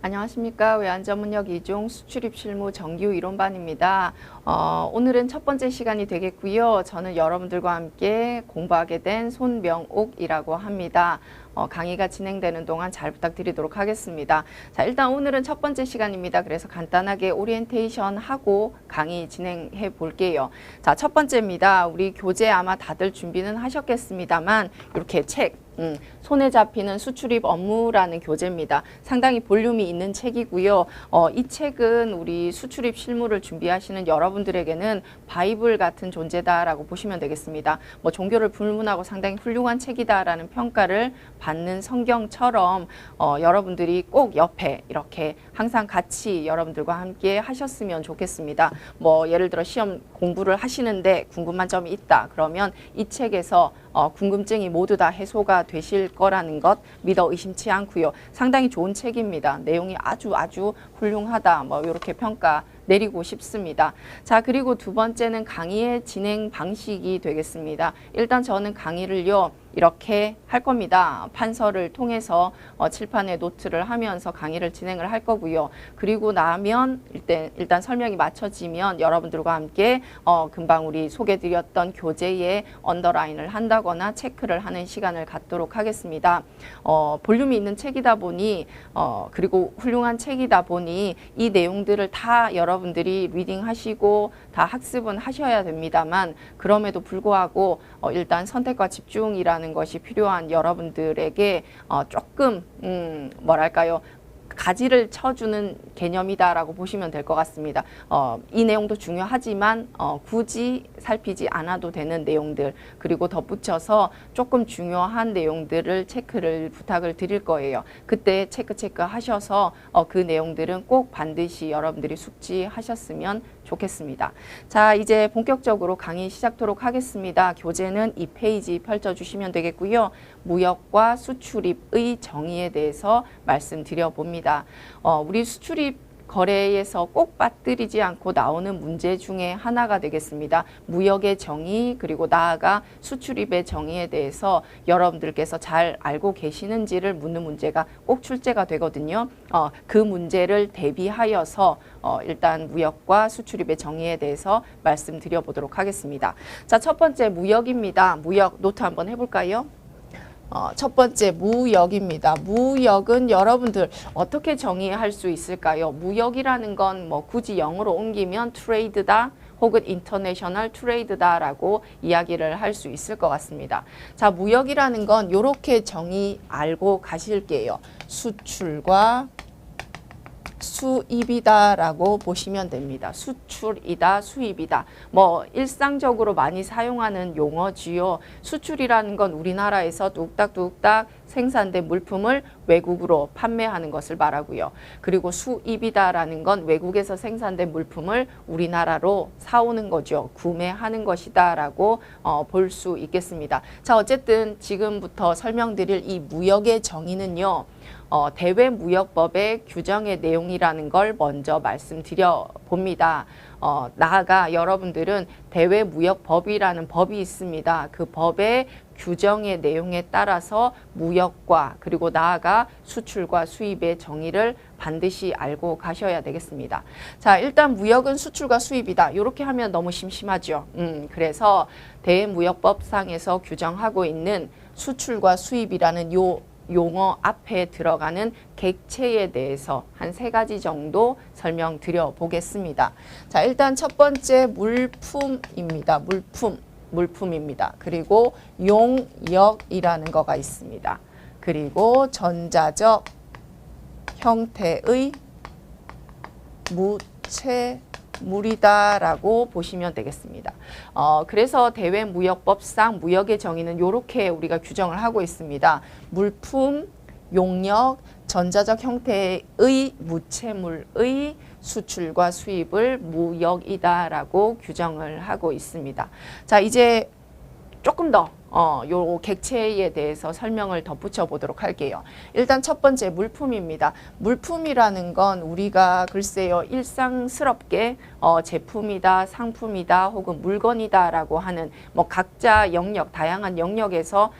안녕하십니까. 외환전문역 2종 수출입 실무 정규 이론반입니다. 오늘은 첫 번째 시간이 되겠고요. 저는 여러분들과 함께 공부하게 된 손명옥이라고 합니다. 강의가 진행되는 동안 잘 부탁드리도록 하겠습니다. 자, 일단 오늘은 첫 번째 시간입니다. 그래서 간단하게 오리엔테이션 하고 강의 진행해 볼게요. 자, 첫 번째입니다. 우리 교재 아마 다들 준비는 하셨겠습니다만 이렇게 책 손에 잡히는 수출입 업무라는 교재입니다. 상당히 볼륨이 있는 책이고요. 이 책은 우리 수출입 실무를 준비하시는 여러분들에게는 바이블 같은 존재다라고 보시면 되겠습니다. 뭐 종교를 불문하고 상당히 훌륭한 책이다라는 평가를 받는 성경처럼 여러분들이 꼭 옆에 이렇게 항상 같이 여러분들과 함께 하셨으면 좋겠습니다. 뭐 예를 들어 시험 공부를 하시는데 궁금한 점이 있다. 그러면 이 책에서 궁금증이 모두 다 해소가 되실 거라는 것 믿어 의심치 않고요. 상당히 좋은 책입니다. 내용이 아주 훌륭하다. 뭐 이렇게 평가 내리고 싶습니다. 자, 그리고 두 번째는 강의의 진행 방식이 되겠습니다. 일단 저는 강의를요 이렇게 할 겁니다. 판서를 통해서 칠판에 노트를 하면서 강의를 진행을 할 거고요. 그리고 나면 일단 설명이 마쳐지면 여러분들과 함께 금방 우리 소개드렸던 교재에 언더라인을 한다거나 체크를 하는 시간을 갖도록 하겠습니다. 볼륨이 있는 책이다 보니 그리고 훌륭한 책이다 보니 이 내용들을 다 여러분들이 리딩하시고 다 학습은 하셔야 됩니다만 그럼에도 불구하고 일단 선택과 집중이라는 것이 필요한 여러분들에게 조금 뭐랄까요, 가지를 쳐주는 개념이다라고 보시면 될 것 같습니다. 이 내용도 중요하지만 굳이 살피지 않아도 되는 내용들 그리고 덧붙여서 조금 중요한 내용들을 체크를 부탁을 드릴 거예요. 그때 체크 하셔서 그 내용들은 꼭 반드시 여러분들이 숙지하셨으면 좋겠습니다. 자, 이제 본격적으로 강의 시작하도록 하겠습니다. 교재는 2페이지 펼쳐주시면 되겠고요. 무역과 수출입의 정의에 대해서 말씀드려 봅니다. 우리 수출입 거래에서 꼭 빠뜨리지 않고 나오는 문제 중에 하나가 되겠습니다. 무역의 정의 그리고 나아가 수출입의 정의에 대해서 여러분들께서 잘 알고 계시는지를 묻는 문제가 꼭 출제가 되거든요. 그 문제를 대비하여서 일단 무역과 수출입의 정의에 대해서 말씀드려 보도록 하겠습니다. 자, 첫 번째 무역입니다. 무역 노트 한번 해볼까요? 첫 번째 무역입니다. 무역은 여러분들 어떻게 정의할 수 있을까요? 무역이라는 건 뭐 굳이 영어로 옮기면 트레이드다 혹은 인터내셔널 트레이드다라고 이야기를 할 수 있을 것 같습니다. 자, 무역이라는 건 이렇게 정의 알고 가실게요. 수출과 수입이다라고 보시면 됩니다. 수출이다, 수입이다. 뭐 일상적으로 많이 사용하는 용어지요. 수출이라는 건 우리나라에서 뚝딱뚝딱 생산된 물품을 외국으로 판매하는 것을 말하고요. 그리고 수입이다라는 건 외국에서 생산된 물품을 우리나라로 사오는 거죠. 구매하는 것이다라고 볼 수 있겠습니다. 자, 어쨌든 지금부터 설명드릴 이 무역의 정의는요. 대외무역법의 규정의 내용이라는 걸 먼저 말씀드려 봅니다. 나아가 여러분들은 대외무역법이라는 법이 있습니다. 그 법의 규정의 내용에 따라서 무역과 그리고 나아가 수출과 수입의 정의를 반드시 알고 가셔야 되겠습니다. 자, 일단 무역은 수출과 수입이다. 이렇게 하면 너무 심심하죠. 그래서 대무역법상에서 규정하고 있는 수출과 수입이라는 요 용어 앞에 들어가는 객체에 대해서 한 3가지 정도 설명드려 보겠습니다. 자, 일단 첫 번째 물품입니다. 물품입니다. 그리고 용역이라는 거가 있습니다. 그리고 전자적 형태의 무채물이다라고 보시면 되겠습니다. 그래서 대외무역법상 무역의 정의는 이렇게 우리가 규정을 하고 있습니다. 물품, 용역, 전자적 형태의 무채물의 수출과 수입을 무역이다라고 규정을 하고 있습니다. 자, 이제 조금 더 요 객체에 대해서 설명을 덧붙여 보도록 할게요. 일단 첫 번째 물품입니다. 물품이라는 건 우리가 글쎄요 일상스럽게 제품이다, 상품이다, 혹은 물건이다라고 하는 뭐 각자 영역, 다양한 영역에서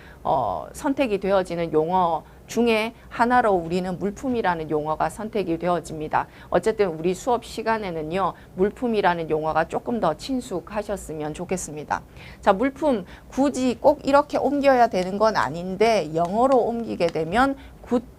선택이 되어지는 용어 중에 하나로 우리는 물품이라는 용어가 선택이 되어집니다. 어쨌든 우리 수업 시간에는요, 물품이라는 용어가 조금 더 친숙하셨으면 좋겠습니다. 자, 물품 굳이 꼭 이렇게 옮겨야 되는 건 아닌데 영어로 옮기게 되면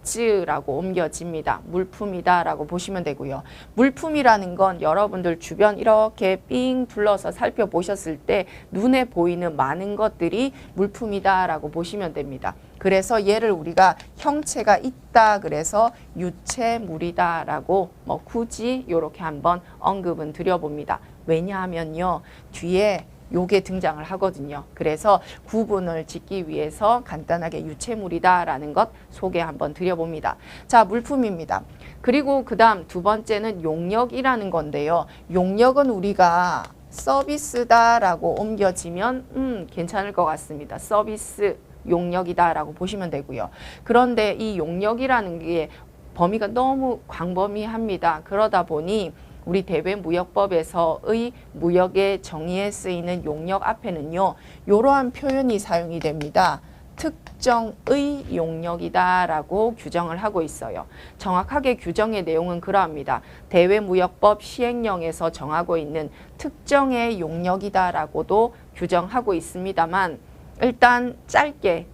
굿즈라고 옮겨집니다. 물품이다 라고 보시면 되고요. 물품이라는 건 여러분들 주변 이렇게 삥 둘러서 살펴보셨을 때 눈에 보이는 많은 것들이 물품이다 라고 보시면 됩니다. 그래서 얘를 우리가 형체가 있다 그래서 유체물이다 라고 굳이 이렇게 한번 언급은 드려봅니다. 왜냐하면요, 뒤에 요게 등장을 하거든요. 그래서 구분을 짓기 위해서 간단하게 유체물이다라는 것 소개 한번 드려봅니다. 자, 물품입니다. 그리고 그 다음 두 번째는 용역이라는 건데요. 용역은 우리가 서비스다라고 옮겨지면 괜찮을 것 같습니다. 서비스 용역이다라고 보시면 되고요. 그런데 이 용역이라는 게 범위가 너무 광범위합니다. 그러다 보니 우리 대외무역법에서의 무역의 정의에 쓰이는 용역 앞에는요, 이러한 표현이 사용이 됩니다. 특정의 용역이다 라고 규정을 하고 있어요. 정확하게 규정의 내용은 그러합니다. 대외무역법 시행령에서 정하고 있는 특정의 용역이다 라고도 규정하고 있습니다만, 일단 짧게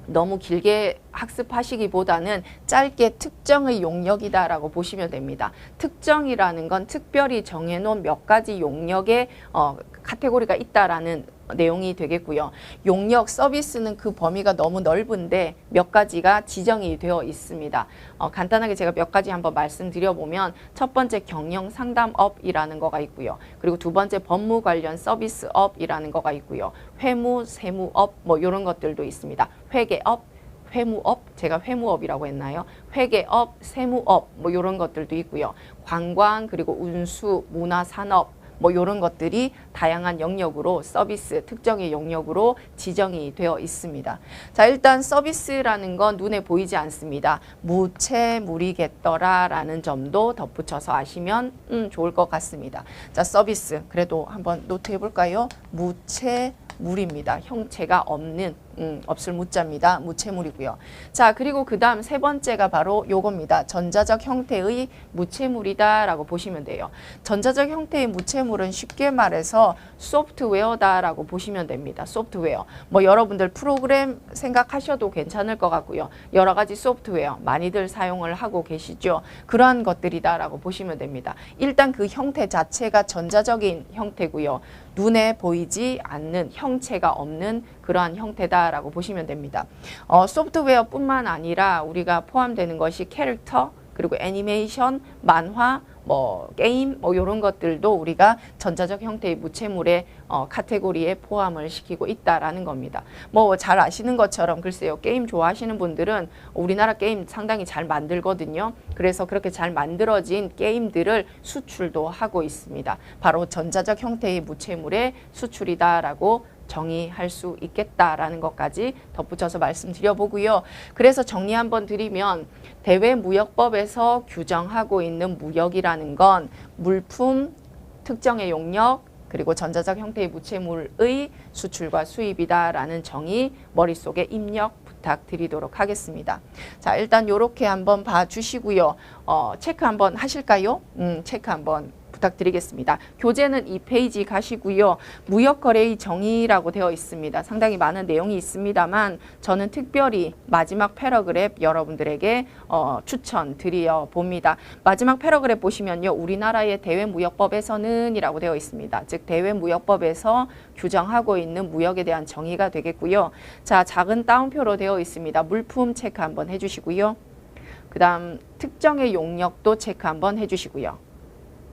너무 길게 학습하시기보다는 짧게 특정의 용역이다라고 보시면 됩니다. 특정이라는 건 특별히 정해놓은 몇 가지 용역의 카테고리가 있다라는 내용이 되겠고요. 용역 서비스는 그 범위가 너무 넓은데 몇 가지가 지정이 되어 있습니다. 간단하게 제가 몇 가지 한번 말씀드려보면 첫 번째 경영 상담업이라는 거가 있고요. 그리고 두 번째 법무 관련 서비스업이라는 거가 있고요. 회무, 세무업 이런 것들도 있습니다. 회계업, 회무업, 제가 회무업이라고 했나요? 회계업, 세무업 이런 것들도 있고요. 관광, 그리고 운수, 문화산업 이런 것들이 다양한 영역으로 서비스, 특정의 영역으로 지정이 되어 있습니다. 자, 일단 서비스라는 건 눈에 보이지 않습니다. 무체물이겠더라 라는 점도 덧붙여서 아시면 좋을 것 같습니다. 자, 서비스 그래도 한번 노트해 볼까요? 무체물입니다. 형체가 없는 없을 무자입니다. 무체물이고요. 자, 그리고 그 다음 세 번째가 바로 요겁니다. 전자적 형태의 무체물이다 라고 보시면 돼요. 전자적 형태의 무체물은 쉽게 말해서 소프트웨어다 라고 보시면 됩니다. 소프트웨어. 여러분들 프로그램 생각하셔도 괜찮을 것 같고요. 여러 가지 소프트웨어 많이들 사용을 하고 계시죠. 그러한 것들이다 라고 보시면 됩니다. 일단 그 형태 자체가 전자적인 형태고요. 눈에 보이지 않는 형체가 없는 그러한 형태다라고 보시면 됩니다. 소프트웨어뿐만 아니라 우리가 포함되는 것이 캐릭터, 그리고 애니메이션, 만화, 게임 이런 것들도 우리가 전자적 형태의 무체물의 카테고리에 포함을 시키고 있다라는 겁니다. 잘 아시는 것처럼 글쎄요, 게임 좋아하시는 분들은 우리나라 게임 상당히 잘 만들거든요. 그래서 그렇게 잘 만들어진 게임들을 수출도 하고 있습니다. 바로 전자적 형태의 무체물의 수출이다라고 정의할 수 있겠다라는 것까지 덧붙여서 말씀드려보고요. 그래서 정리 한번 드리면 대외무역법에서 규정하고 있는 무역이라는 건 물품, 특정의 용역, 그리고 전자적 형태의 무체물의 수출과 수입이다라는 정의 머릿속에 입력 부탁드리도록 하겠습니다. 자, 일단 이렇게 한번 봐주시고요. 체크 한번 하실까요? 체크 한번 부탁드리겠습니다. 교재는 2페이지 가시고요. 무역거래의 정의라고 되어 있습니다. 상당히 많은 내용이 있습니다만 저는 특별히 마지막 패러그랩 여러분들에게 추천드려 봅니다. 마지막 패러그랩 보시면요. 우리나라의 대외무역법에서는 이라고 되어 있습니다. 즉 대외무역법에서 규정하고 있는 무역에 대한 정의가 되겠고요. 자, 작은 따옴표로 되어 있습니다. 물품 체크 한번 해주시고요. 그 다음 특정의 용역도 체크 한번 해주시고요.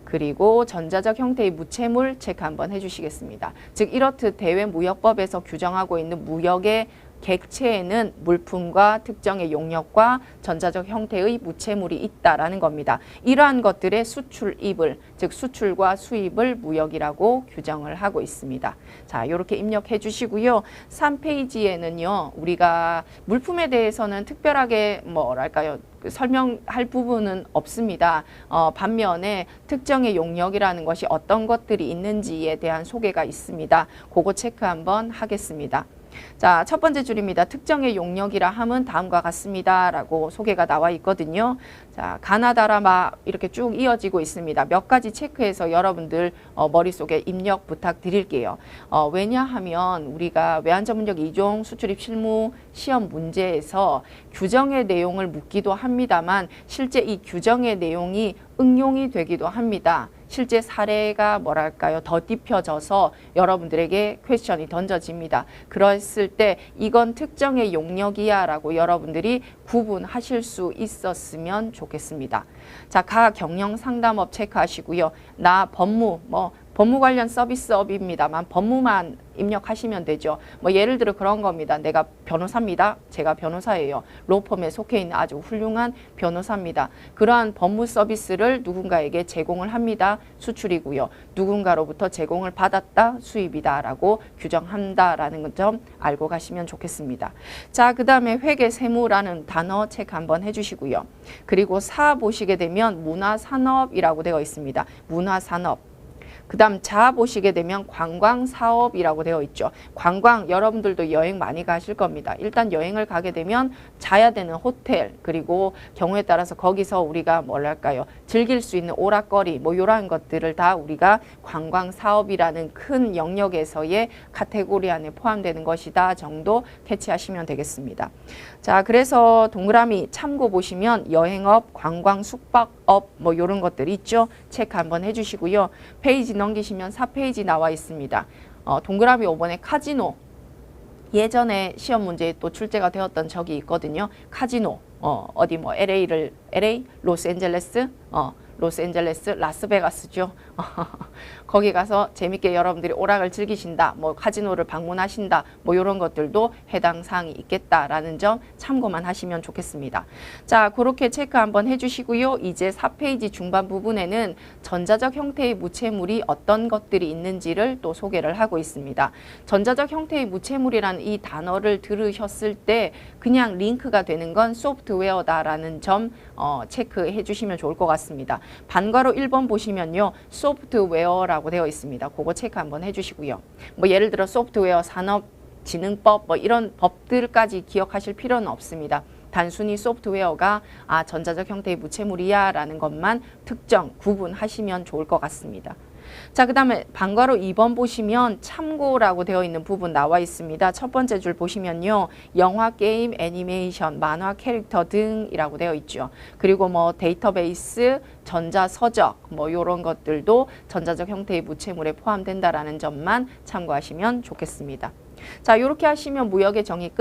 그리고 전자적 형태의 무체물 체크 한번 해주시겠습니다. 즉 이렇듯 대외무역법에서 규정하고 있는 무역의 객체에는 물품과 특정의 용역과 전자적 형태의 무체물이 있다라는 겁니다. 이러한 것들의 수출입을, 즉 수출과 수입을 무역이라고 규정을 하고 있습니다. 자, 이렇게 입력해 주시고요. 3페이지에는요. 우리가 물품에 대해서는 특별하게 설명할 부분은 없습니다. 반면에 특정의 용역이라는 것이 어떤 것들이 있는지에 대한 소개가 있습니다. 그거 체크 한번 하겠습니다. 자, 첫 번째 줄입니다. 특정의 용역이라 함은 다음과 같습니다. 라고 소개가 나와 있거든요. 자, 가나다라 막 이렇게 쭉 이어지고 있습니다. 몇 가지 체크해서 여러분들 머릿속에 입력 부탁드릴게요. 왜냐하면 우리가 외환전문역 2종 수출입 실무 시험 문제에서 규정의 내용을 묻기도 합니다만 실제 이 규정의 내용이 응용이 되기도 합니다. 실제 사례가 뭐랄까요? 더 딥혀져서 여러분들에게 퀘스천이 던져집니다. 그랬을 때 이건 특정의 용역이야 라고 여러분들이 구분하실 수 있었으면 좋겠습니다. 자, 가 경영 상담업 체크하시고요. 나 법무, 법무 관련 서비스업입니다만 법무만 입력하시면 되죠. 예를 들어 그런 겁니다. 내가 변호사입니다. 제가 변호사예요. 로펌에 속해 있는 아주 훌륭한 변호사입니다. 그러한 법무 서비스를 누군가에게 제공을 합니다. 수출이고요. 누군가로부터 제공을 받았다. 수입이다. 라고 규정한다라는 점 알고 가시면 좋겠습니다. 자, 그 다음에 회계 세무라는 단어 체크 한번 해주시고요. 그리고 사 보시게 되면 문화산업이라고 되어 있습니다. 문화산업. 그 다음 자 보시게 되면 관광사업이라고 되어 있죠. 관광 여러분들도 여행 많이 가실 겁니다. 일단 여행을 가게 되면 자야 되는 호텔 그리고 경우에 따라서 거기서 우리가 뭐랄까요 즐길 수 있는 오락거리 이러한 것들을 다 우리가 관광사업이라는 큰 영역에서의 카테고리 안에 포함되는 것이다 정도 캐치하시면 되겠습니다. 자, 그래서 동그라미 참고 보시면 여행업, 관광, 숙박업 이런 것들이 있죠. 체크 한번 해주시고요. 페이지 넘기시면 4페이지 나와 있습니다. 동그라미 5번에 카지노. 예전에 시험 문제에 또 출제가 되었던 적이 있거든요. 카지노. 어디 LA, 로스앤젤레스, 로스앤젤레스, 라스베가스죠. 거기 가서 재밌게 여러분들이 오락을 즐기신다, 카지노를 방문하신다, 이런 것들도 해당 사항이 있겠다라는 점 참고만 하시면 좋겠습니다. 자, 그렇게 체크 한번 해주시고요. 이제 4페이지 중반 부분에는 전자적 형태의 무채물이 어떤 것들이 있는지를 또 소개를 하고 있습니다. 전자적 형태의 무채물이라는 이 단어를 들으셨을 때 그냥 링크가 되는 건 소프트웨어다라는 점 체크해 주시면 좋을 것 같습니다. 반괄호 1번 보시면요. 소프트웨어라고 되어 있습니다. 그거 체크 한번 해주시고요. 예를 들어 소프트웨어 산업진흥법 이런 법들까지 기억하실 필요는 없습니다. 단순히 소프트웨어가 전자적 형태의 무채물이야 라는 것만 특정 구분하시면 좋을 것 같습니다. 자, 그 다음에 반괄호 2번 보시면 참고라고 되어 있는 부분 나와 있습니다. 첫 번째 줄 보시면요. 영화, 게임, 애니메이션, 만화, 캐릭터 등이라고 되어 있죠. 그리고 데이터베이스, 전자서적 이런 것들도 전자적 형태의 무채물에 포함된다라는 점만 참고하시면 좋겠습니다. 자, 이렇게 하시면 무역의 정의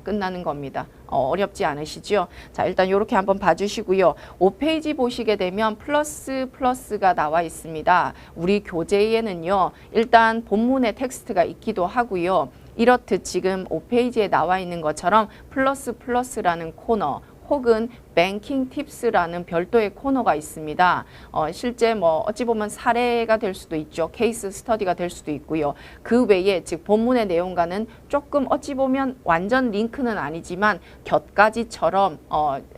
끝나는 겁니다. 어렵지 않으시죠? 자, 일단 이렇게 한번 봐주시고요. 5페이지 보시게 되면 플러스가 나와 있습니다. 우리 교재에는요. 일단 본문에 텍스트가 있기도 하고요. 이렇듯 지금 5페이지에 나와 있는 것처럼 플러스라는 코너 혹은 뱅킹 팁스라는 별도의 코너가 있습니다. 실제 어찌 보면 사례가 될 수도 있죠. 케이스 스터디가 될 수도 있고요. 그 외에 즉 본문의 내용과는 조금 어찌 보면 완전 링크는 아니지만 곁가지처럼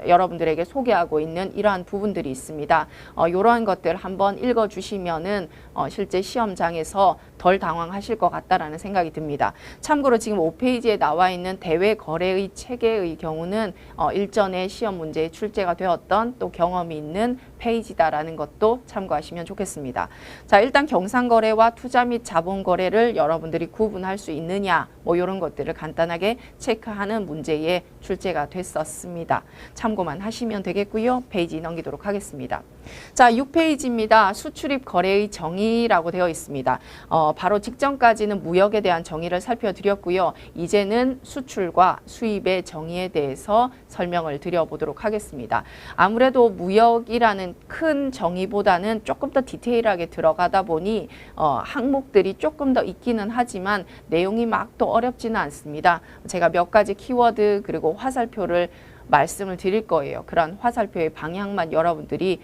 여러분들에게 소개하고 있는 이러한 부분들이 있습니다. 이러한 것들 한번 읽어주시면은 실제 시험장에서 덜 당황하실 것 같다라는 생각이 듭니다. 참고로 지금 5페이지에 나와 있는 대외 거래의 체계의 경우는 일전에 시험 문제에 출제가 되었던 또 경험이 있는 페이지다라는 것도 참고하시면 좋겠습니다. 자, 일단 경상거래와 투자 및 자본거래를 여러분들이 구분할 수 있느냐 이런 것들을 간단하게 체크하는 문제에 출제가 됐었습니다. 참고만 하시면 되겠고요. 페이지 넘기도록 하겠습니다. 자, 6페이지입니다. 수출입 거래의 정의라고 되어 있습니다. 바로 직전까지는 무역에 대한 정의를 살펴드렸고요. 이제는 수출과 수입의 정의에 대해서 설명을 드려보도록 하겠습니다. 아무래도 무역이라는 큰 정의보다는 조금 더 디테일하게 들어가다 보니 항목들이 조금 더 있기는 하지만 내용이 막 또 어렵지는 않습니다. 제가 몇 가지 키워드 그리고 화살표를 말씀을 드릴 거예요. 그런 화살표의 방향만 여러분들이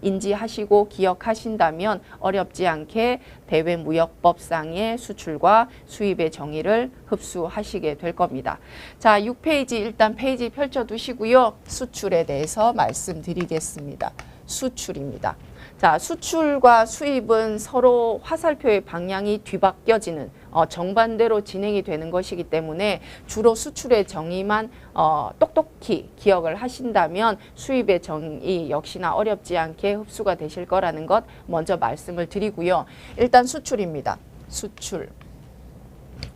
인지하시고 기억하신다면 어렵지 않게 대외무역법상의 수출과 수입의 정의를 흡수하시게 될 겁니다. 자, 6페이지 일단 페이지 펼쳐두시고요. 수출에 대해서 말씀드리겠습니다. 수출입니다. 자, 수출과 수입은 서로 화살표의 방향이 뒤바뀌어지는 정반대로 진행이 되는 것이기 때문에 주로 수출의 정의만 똑똑히 기억을 하신다면 수입의 정의 역시나 어렵지 않게 흡수가 되실 거라는 것 먼저 말씀을 드리고요. 일단 수출입니다. 수출.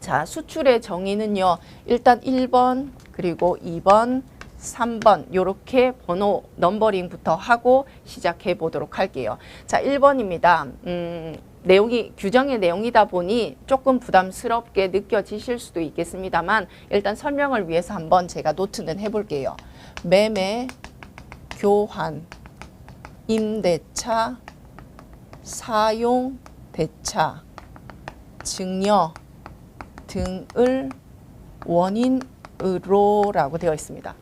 자, 수출의 정의는요. 일단 1번 그리고 2번 3번 이렇게 번호 넘버링부터 하고 시작해 보도록 할게요. 자, 1번입니다. 내용이 규정의 내용이다 보니 조금 부담스럽게 느껴지실 수도 있겠습니다만 일단 설명을 위해서 한번 제가 노트는 해볼게요. 매매, 교환, 임대차, 사용, 대차, 증여 등을 원인으로라고 되어 있습니다.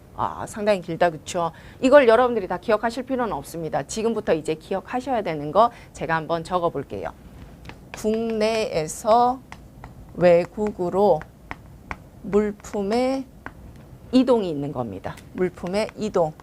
상당히 길다, 그쵸? 이걸 여러분들이 다 기억하실 필요는 없습니다. 지금부터 이제 기억하셔야 되는 거 제가 한번 적어 볼게요. 국내에서 외국으로 물품의 이동이 있는 겁니다. 물품의 이동.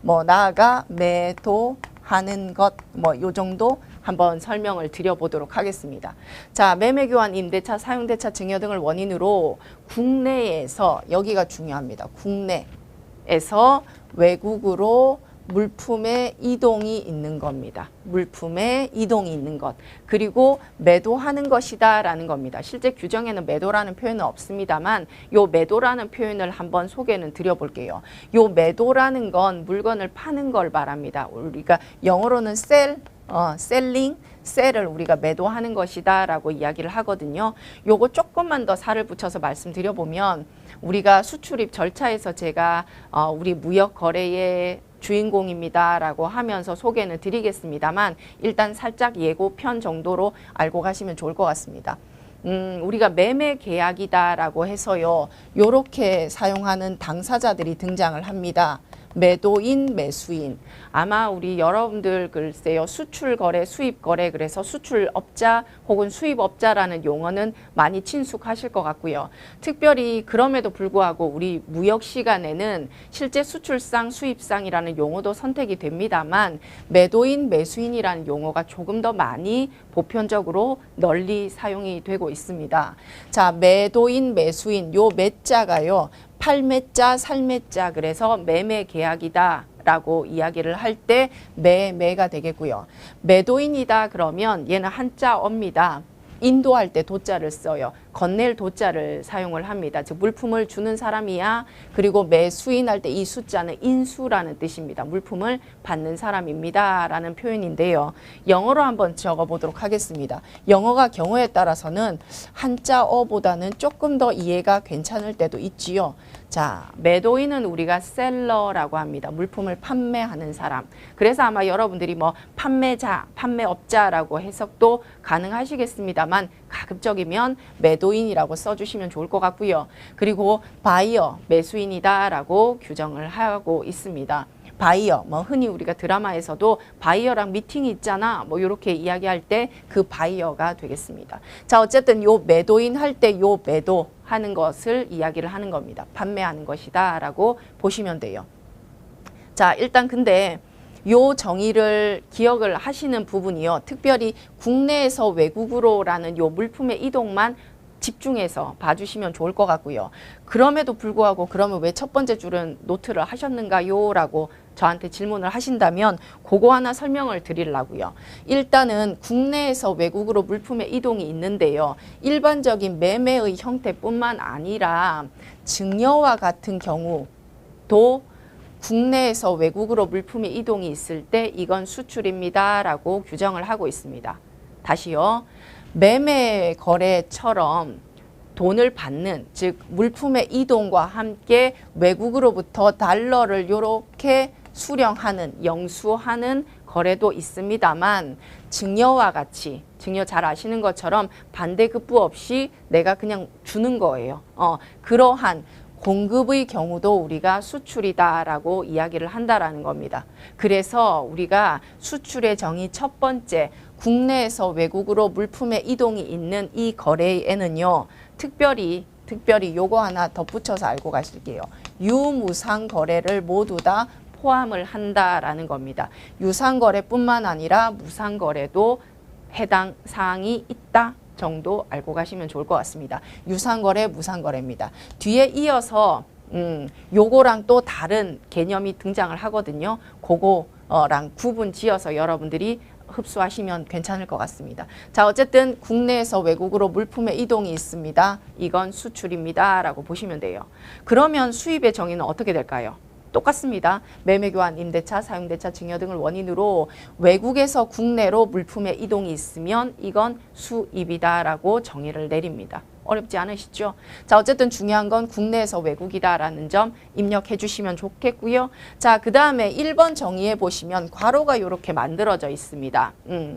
뭐 나아가 매도하는 것, 뭐 요 정도 한번 설명을 드려보도록 하겠습니다. 자, 매매, 교환, 임대차, 사용대차, 증여 등을 원인으로 국내에서, 여기가 중요합니다. 국내에서 외국으로 물품의 이동이 있는 겁니다. 물품의 이동이 있는 것. 그리고 매도하는 것이다 라는 겁니다. 실제 규정에는 매도라는 표현은 없습니다만 요 매도라는 표현을 한번 소개는 드려볼게요. 요 매도라는 건 물건을 파는 걸 말합니다. 우리가 영어로는 셀링, 셀을 우리가 매도하는 것이다 라고 이야기를 하거든요. 요거 조금만 더 살을 붙여서 말씀드려보면 우리가 수출입 절차에서 제가 우리 무역 거래의 주인공입니다 라고 하면서 소개는 드리겠습니다만 일단 살짝 예고편 정도로 알고 가시면 좋을 것 같습니다. 우리가 매매 계약이다 라고 해서요, 요렇게 사용하는 당사자들이 등장을 합니다. 매도인, 매수인. 아마 우리 여러분들 글쎄요, 수출거래, 수입거래, 그래서 수출업자 혹은 수입업자라는 용어는 많이 친숙하실 것 같고요. 특별히 그럼에도 불구하고 우리 무역 시간에는 실제 수출상, 수입상이라는 용어도 선택이 됩니다만 매도인, 매수인이라는 용어가 조금 더 많이 보편적으로 널리 사용이 되고 있습니다. 자, 매도인, 매수인, 요 매자가요, 팔매자, 살매자, 그래서 매매 계약이다 라고 이야기를 할 때 매매가 되겠고요. 매도인이다 그러면 얘는 한자어입니다. 인도할 때 도자를 써요. 건넬 도자를 사용을 합니다. 즉 물품을 주는 사람이야. 그리고 매수인할 때 이 숫자는 인수라는 뜻입니다. 물품을 받는 사람입니다 라는 표현인데요. 영어로 한번 적어보도록 하겠습니다. 영어가 경우에 따라서는 한자어보다는 조금 더 이해가 괜찮을 때도 있지요. 자, 매도인은 우리가 셀러라고 합니다. 물품을 판매하는 사람. 그래서 아마 여러분들이 뭐 판매자, 판매업자라고 해석도 가능하시겠습니다만 가급적이면 매도인이라고 써주시면 좋을 것 같고요. 그리고 바이어, 매수인이다 라고 규정을 하고 있습니다. 바이어, 뭐 흔히 우리가 드라마에서도 바이어랑 미팅이 있잖아, 뭐 이렇게 이야기할 때 그 바이어가 되겠습니다. 자, 어쨌든 요 매도인 할 때 요 매도 하는 것을 이야기를 하는 겁니다. 판매하는 것이다 라고 보시면 돼요. 자, 일단 근데 요 정의를 기억을 하시는 부분이요, 특별히 국내에서 외국으로라는 요 물품의 이동만 집중해서 봐주시면 좋을 것 같고요. 그럼에도 불구하고 그러면 왜 첫 번째 줄은 노트를 하셨는가요? 라고 저한테 질문을 하신다면 그거 하나 설명을 드리려고요. 일단은 국내에서 외국으로 물품의 이동이 있는데요. 일반적인 매매의 형태뿐만 아니라 증여와 같은 경우도 국내에서 외국으로 물품의 이동이 있을 때 이건 수출입니다 라고 규정을 하고 있습니다. 다시요. 매매 거래처럼 돈을 받는, 즉 물품의 이동과 함께 외국으로부터 달러를 이렇게 수령하는, 영수하는 거래도 있습니다만 증여와 같이, 증여 잘 아시는 것처럼 반대급부 없이 내가 그냥 주는 거예요. 그러한 공급의 경우도 우리가 수출이다라고 이야기를 한다라는 겁니다. 그래서 우리가 수출의 정의 첫 번째, 국내에서 외국으로 물품의 이동이 있는 이 거래에는요, 특별히 요거 하나 덧붙여서 알고 가실게요. 유무상 거래를 모두 다 포함을 한다라는 겁니다. 유상 거래뿐만 아니라 무상 거래도 해당 사항이 있다 정도 알고 가시면 좋을 것 같습니다. 유상거래, 무상거래입니다. 뒤에 이어서 요거랑 또 다른 개념이 등장을 하거든요. 그거랑 구분 지어서 여러분들이 흡수하시면 괜찮을 것 같습니다. 자, 어쨌든 국내에서 외국으로 물품의 이동이 있습니다. 이건 수출입니다. 라고 보시면 돼요. 그러면 수입의 정의는 어떻게 될까요? 똑같습니다. 매매교환, 임대차, 사용대차, 증여 등을 원인으로 외국에서 국내로 물품의 이동이 있으면 이건 수입이다라고 정의를 내립니다. 어렵지 않으시죠? 자, 어쨌든 중요한 건 국내에서 외국이다라는 점 입력해 주시면 좋겠고요. 자, 그 다음에 1번 정의해 보시면 괄호가 이렇게 만들어져 있습니다.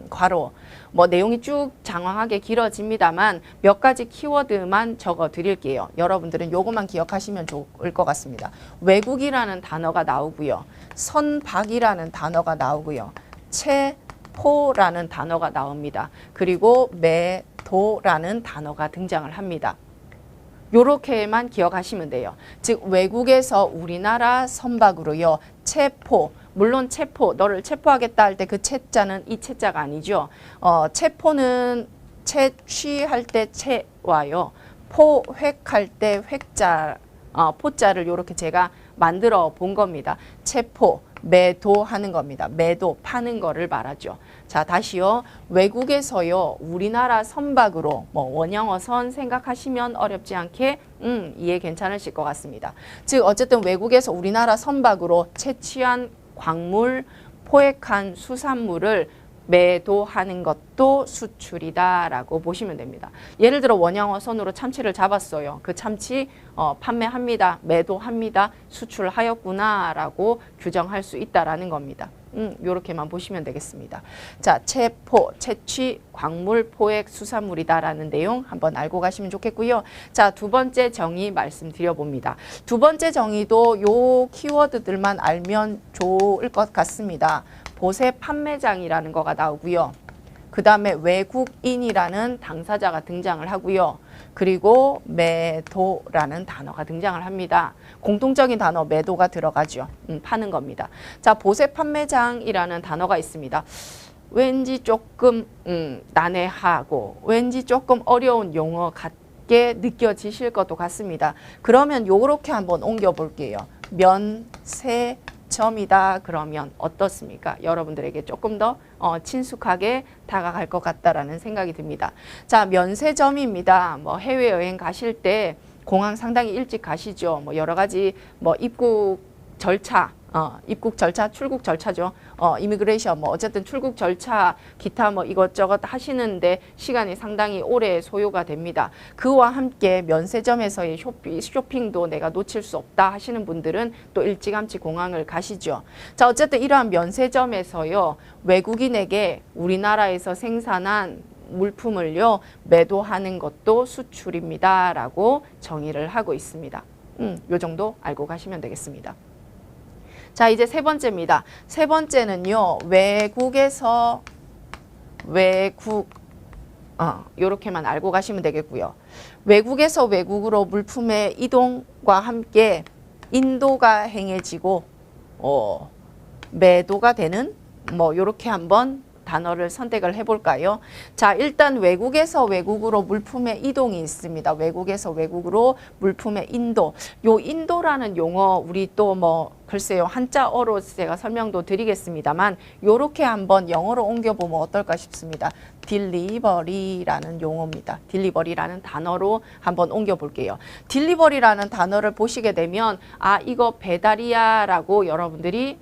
괄호. 뭐 내용이 쭉 장황하게 길어집니다만 몇 가지 키워드만 적어 드릴게요. 여러분들은 요것만 기억하시면 좋을 것 같습니다. 외국이라는 단어가 나오고요. 선박이라는 단어가 나오고요. 체포라는 단어가 나옵니다. 그리고 매도라는 단어가 등장을 합니다. 요렇게만 기억하시면 돼요. 즉 외국에서 우리나라 선박으로요. 체포, 물론 체포, 너를 체포하겠다 할 때 그 체자는 이 체자가 아니죠. 체포는 채취할 때 채와요. 포획할 때 획자, 포자를 요렇게 제가 만들어 본 겁니다. 체포, 매도하는 겁니다. 매도, 파는 거를 말하죠. 자, 다시요. 외국에서요. 우리나라 선박으로 뭐 원형어선 생각하시면 어렵지 않게 이해 괜찮으실 것 같습니다. 즉 어쨌든 외국에서 우리나라 선박으로 채취한 광물, 포획한 수산물을 매도하는 것도 수출이다라고 보시면 됩니다. 예를 들어 원형어선으로 참치를 잡았어요. 그 참치 판매합니다. 매도합니다. 수출하였구나라고 규정할 수 있다라는 겁니다. 요렇게만 보시면 되겠습니다. 자, 체포, 채취, 광물, 포획, 수산물이다라는 내용 한번 알고 가시면 좋겠고요. 자, 두 번째 정의 말씀드려 봅니다. 두 번째 정의도 요 키워드들만 알면 좋을 것 같습니다. 보세 판매장이라는 거가 나오고요. 그 다음에 외국인이라는 당사자가 등장을 하고요. 그리고 매도라는 단어가 등장을 합니다. 공통적인 단어 매도가 들어가죠. 파는 겁니다. 자, 보세 판매장이라는 단어가 있습니다. 왠지 조금 난해하고 왠지 조금 어려운 용어 같게 느껴지실 것도 같습니다. 그러면 요렇게 한번 옮겨 볼게요. 면세점이다 그러면 어떻습니까? 여러분들에게 조금 더 친숙하게 다가갈 것 같다라는 생각이 듭니다. 자, 면세점입니다. 뭐 해외여행 가실 때 공항 상당히 일찍 가시죠. 뭐 여러 가지 뭐 입국 절차, 출국 절차죠. 이미그레이션 뭐 어쨌든 출국 절차 기타 뭐 이것저것 하시는데 시간이 상당히 오래 소요가 됩니다. 그와 함께 면세점에서의 쇼핑도 내가 놓칠 수 없다 하시는 분들은 또 일찌감치 공항을 가시죠. 자, 어쨌든 이러한 면세점에서요. 외국인에게 우리나라에서 생산한 물품을요. 매도하는 것도 수출입니다. 라고 정의를 하고 있습니다. 요 정도 알고 가시면 되겠습니다. 자, 이제 세 번째입니다. 세 번째는요. 외국에서 요렇게만 알고 가시면 되겠고요. 외국에서 외국으로 물품의 이동과 함께 인도가 행해지고 매도가 되는 뭐 요렇게 한번 단어를 선택을 해볼까요? 자, 일단 외국에서 외국으로 물품의 이동이 있습니다. 외국에서 외국으로 물품의 인도. 요 인도라는 용어 우리 또 뭐 글쎄요 한자어로 제가 설명도 드리겠습니다만 요렇게 한번 영어로 옮겨보면 어떨까 싶습니다. 딜리버리라는 용어입니다. 딜리버리라는 단어로 한번 옮겨볼게요. 딜리버리라는 단어를 보시게 되면 아 이거 배달이야 라고 여러분들이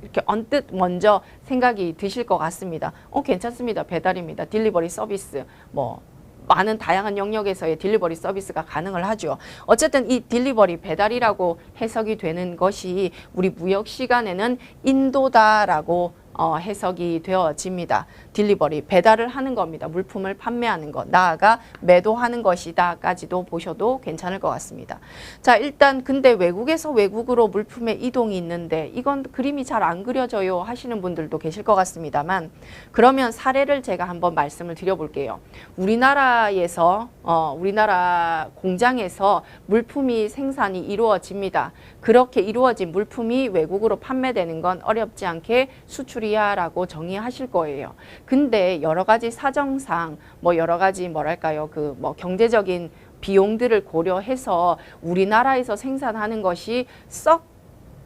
이렇게 언뜻 먼저 생각이 드실 것 같습니다. 괜찮습니다. 배달입니다. 딜리버리 서비스 뭐 많은 다양한 영역에서의 딜리버리 서비스가 가능을 하죠. 어쨌든 이 딜리버리 배달이라고 해석이 되는 것이 우리 무역 시간에는 인도다라고 해석이 되어집니다. 딜리버리, 배달을 하는 겁니다. 물품을 판매하는 것, 나아가 매도하는 것이다까지도 보셔도 괜찮을 것 같습니다. 자, 일단 근데 외국에서 외국으로 물품의 이동이 있는데 이건 그림이 잘 안 그려져요 하시는 분들도 계실 것 같습니다만 그러면 사례를 제가 한번 말씀을 드려볼게요. 우리나라에서 우리나라 공장에서 물품이 생산이 이루어집니다. 그렇게 이루어진 물품이 외국으로 판매되는 건 어렵지 않게 수출이 수출이야라고 정의하실 거예요. 근데 여러 가지 사정상 뭐 여러 가지 뭐랄까요? 그 뭐 경제적인 비용들을 고려해서 우리나라에서 생산하는 것이 썩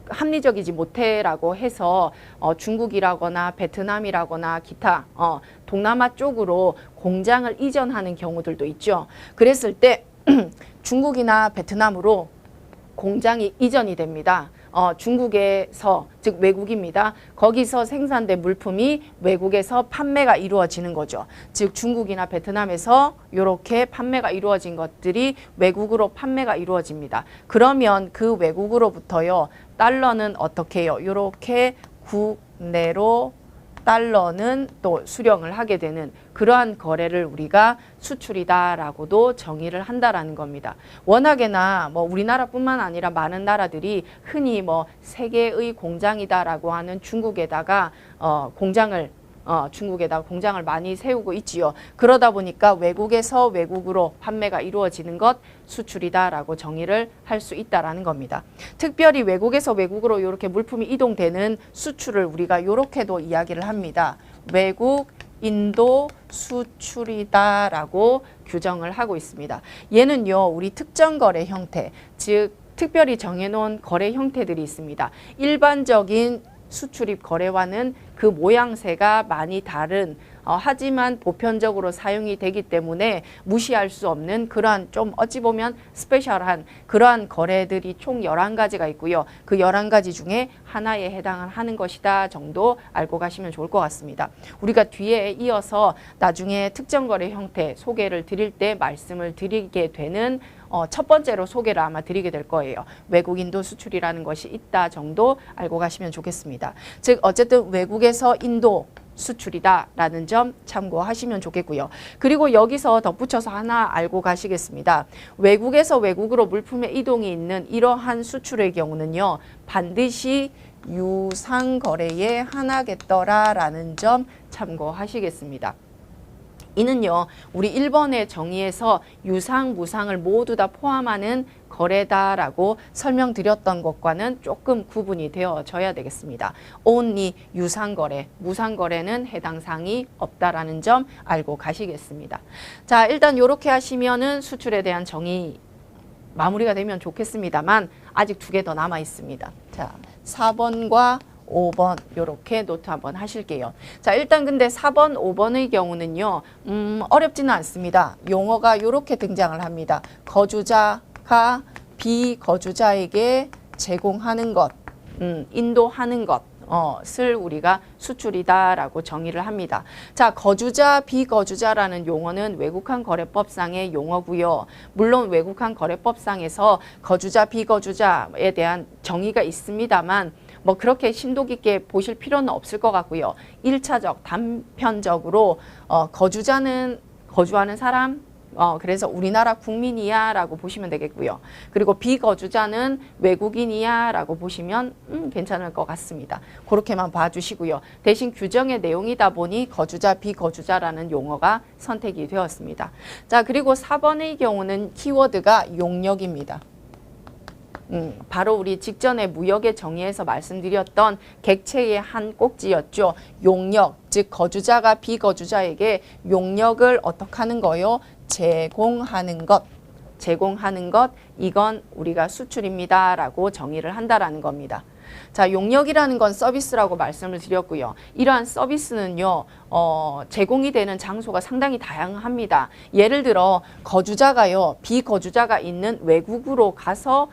합리적이지 못해라고 해서 중국이라거나 베트남이라거나 기타 동남아 쪽으로 공장을 이전하는 경우들도 있죠. 그랬을 때 중국이나 베트남으로 공장이 이전이 됩니다. 중국에서, 즉 외국입니다. 거기서 생산된 물품이 외국에서 판매가 이루어지는 거죠. 즉 중국이나 베트남에서 이렇게 판매가 이루어진 것들이 외국으로 판매가 이루어집니다. 그러면 그 외국으로부터요, 달러는 어떻게 해요? 이렇게 국내로 달러는 또 수령을 하게 되는 그러한 거래를 우리가 수출이다라고도 정의를 한다라는 겁니다. 워낙에나 뭐 우리나라뿐만 아니라 많은 나라들이 흔히 뭐 세계의 공장이다라고 하는 중국에다가 중국에다가 공장을 많이 세우고 있지요. 그러다 보니까 외국에서 외국으로 판매가 이루어지는 것 수출이다라고 정의를 할 수 있다라는 겁니다. 특별히 외국에서 외국으로 이렇게 물품이 이동되는 수출을 우리가 이렇게도 이야기를 합니다. 외국 인도 수출이다라고 규정을 하고 있습니다. 얘는요, 우리 특정 거래 형태, 즉 특별히 정해놓은 거래 형태들이 있습니다. 일반적인 수출입 거래와는 그 모양새가 많이 다른 하지만 보편적으로 사용이 되기 때문에 무시할 수 없는 그러한 좀 어찌 보면 스페셜한 그러한 거래들이 총 11가지가 있고요. 그 11가지 중에 하나에 해당을 하는 것이다 정도 알고 가시면 좋을 것 같습니다. 우리가 뒤에 이어서 나중에 특정 거래 형태 소개를 드릴 때 말씀을 드리게 되는 첫 번째로 소개를 아마 드리게 될 거예요. 외국인도 수출이라는 것이 있다 정도 알고 가시면 좋겠습니다. 즉 어쨌든 외국에서 인도 수출이다라는 점 참고하시면 좋겠고요. 그리고 여기서 덧붙여서 하나 알고 가시겠습니다. 외국에서 외국으로 물품의 이동이 있는 이러한 수출의 경우는요, 반드시 유상거래에 하나겠더라라는 점 참고하시겠습니다. 이는요, 우리 1번의 정의에서 유상, 무상을 모두 다 포함하는 거래다라고 설명드렸던 것과는 조금 구분이 되어져야 되겠습니다. only 유상거래, 무상거래는 해당 사항이 없다라는 점 알고 가시겠습니다. 자, 일단 이렇게 하시면은 수출에 대한 정의 마무리가 되면 좋겠습니다만 아직 2개 더 남아 있습니다. 자, 4번과 5번 이렇게 노트 한번 하실게요. 자, 일단 근데 4번, 5번의 경우는요, 어렵지는 않습니다. 용어가 이렇게 등장을 합니다. 거주자가 비거주자에게 제공하는 것, 인도하는 것을 우리가 수출이다라고 정의를 합니다. 자, 거주자, 비거주자라는 용어는 외국한 거래법상의 용어고요. 물론 외국한 거래법상에서 거주자, 비거주자에 대한 정의가 있습니다만 뭐 그렇게 심도 깊게 보실 필요는 없을 것 같고요. 1차적, 단편적으로 거주자는 거주하는 사람, 그래서 우리나라 국민이야 라고 보시면 되겠고요. 그리고 비거주자는 외국인이야 라고 보시면 괜찮을 것 같습니다. 그렇게만 봐주시고요. 대신 규정의 내용이다 보니 거주자, 비거주자라는 용어가 선택이 되었습니다. 자, 그리고 4번의 경우는 키워드가 용역입니다. 바로 우리 직전에 무역의 정의에서 말씀드렸던 객체의 한 꼭지였죠. 용역, 즉 거주자가 비거주자에게 용역을 어떻게 하는 거요? 제공하는 것. 제공하는 것, 이건 우리가 수출입니다 라고 정의를 한다라는 겁니다. 자, 용역이라는 건 서비스라고 말씀을 드렸고요. 이러한 서비스는요, 제공이 되는 장소가 상당히 다양합니다. 예를 들어 거주자가요, 비거주자가 있는 외국으로 가서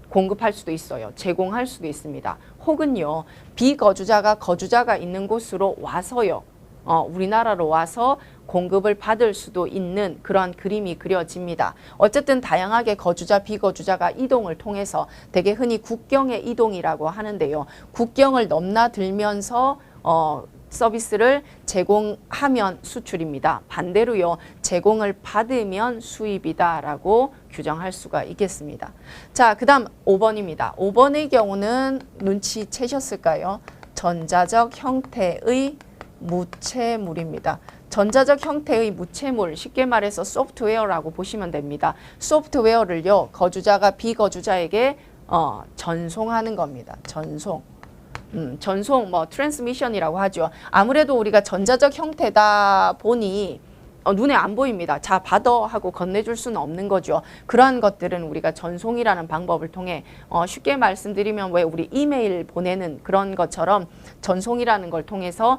공급할 수도 있어요. 제공할 수도 있습니다. 혹은요, 비거주자가 거주자가 있는 곳으로 와서요, 우리나라로 와서 공급을 받을 수도 있는 그런 그림이 그려집니다. 어쨌든 다양하게 거주자, 비거주자가 이동을 통해서 되게 흔히 국경의 이동이라고 하는데요. 국경을 넘나들면서 서비스를 제공하면 수출입니다. 반대로요, 제공을 받으면 수입이다라고 규정할 수가 있겠습니다. 자, 그 다음 5번입니다. 5번의 경우는 눈치채셨을까요? 전자적 형태의 무채물입니다. 전자적 형태의 무채물, 쉽게 말해서 소프트웨어라고 보시면 됩니다. 소프트웨어를요, 거주자가 비거주자에게 전송하는 겁니다. 전송. 전송, 뭐 트랜스미션이라고 하죠. 아무래도 우리가 전자적 형태다 보니 눈에 안 보입니다. 자, 받아 하고 건네줄 수는 없는 거죠. 그러한 것들은 우리가 전송이라는 방법을 통해 쉽게 말씀드리면 왜 우리 이메일 보내는 그런 것처럼 전송이라는 걸 통해서